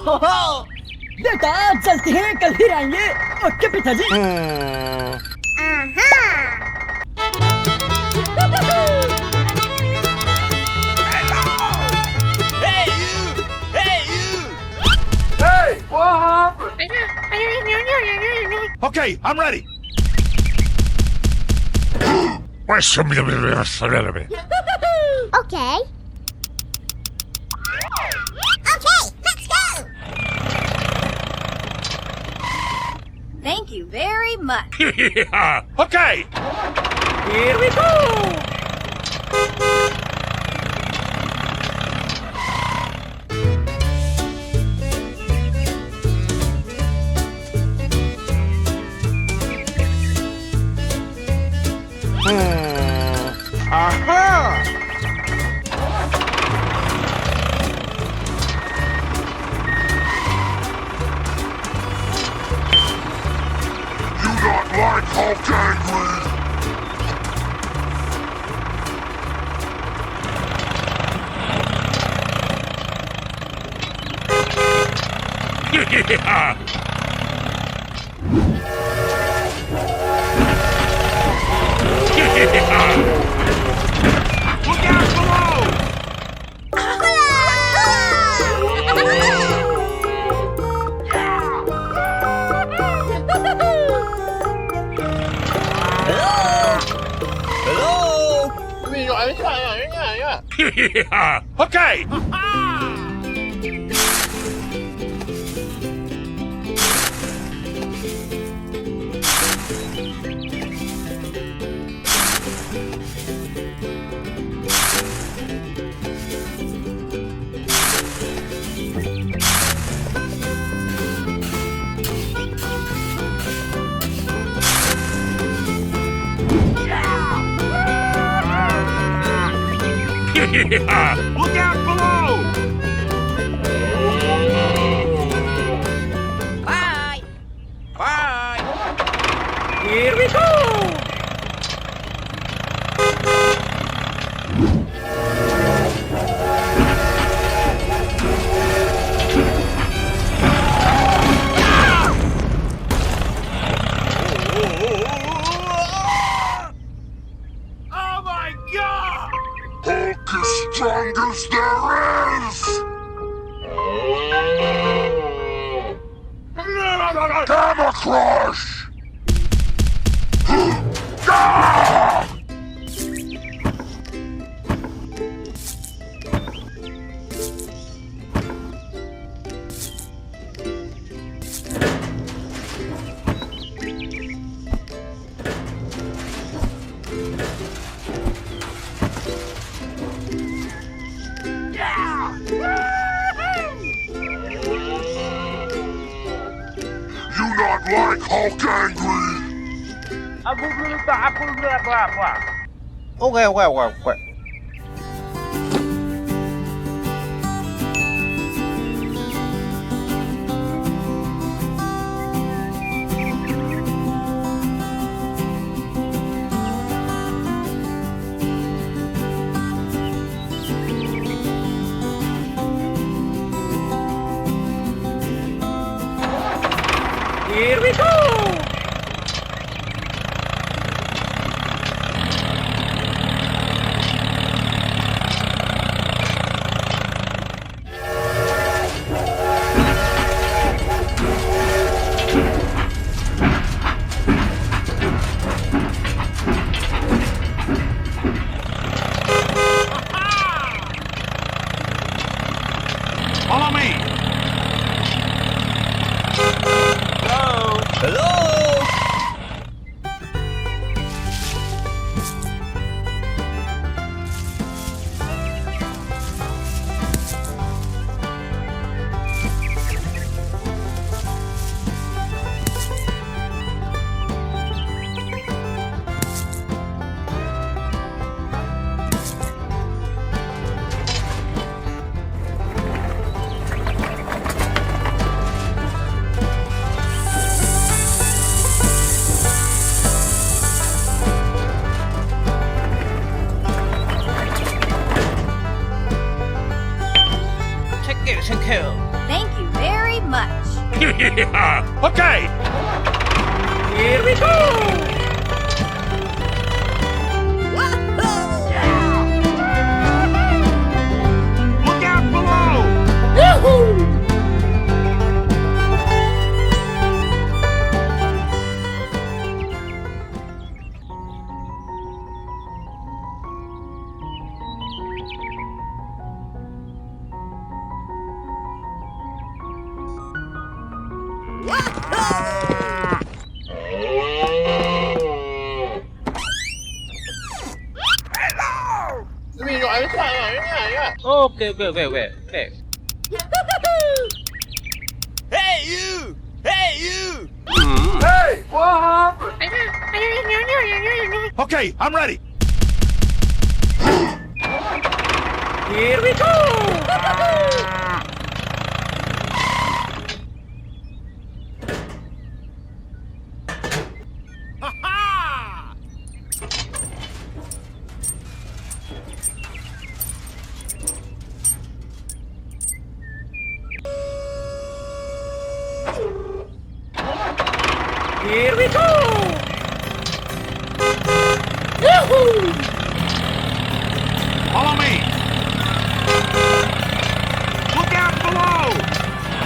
हो बेटा चलते हैं, कल फिर आएंगे। ओके पिताजी। Okay, I'm ready. Okay. Okay, let's go! Thank you very much. Okay. Here we go. Aha! You not like Hulk angry? Yeah! Look out below! Yeah. Okay. Yeah. Look out below! Bye. Bye. Here we go. Oh my God! Hulk is strongest there is! Gamma Crush! Ah! You not like Hulk angry? Okay. Here we go. Follow me! Hello. Thank you very much. Yeah. Okay. Here we go! Look out below. Yahoo! Okay, okay, okay, okay, okay. Hey, you! Hey, you! Hey, what happened? Okay, I'm ready. Here we go! Ha-ha! Here we go! Yahoo! Follow me.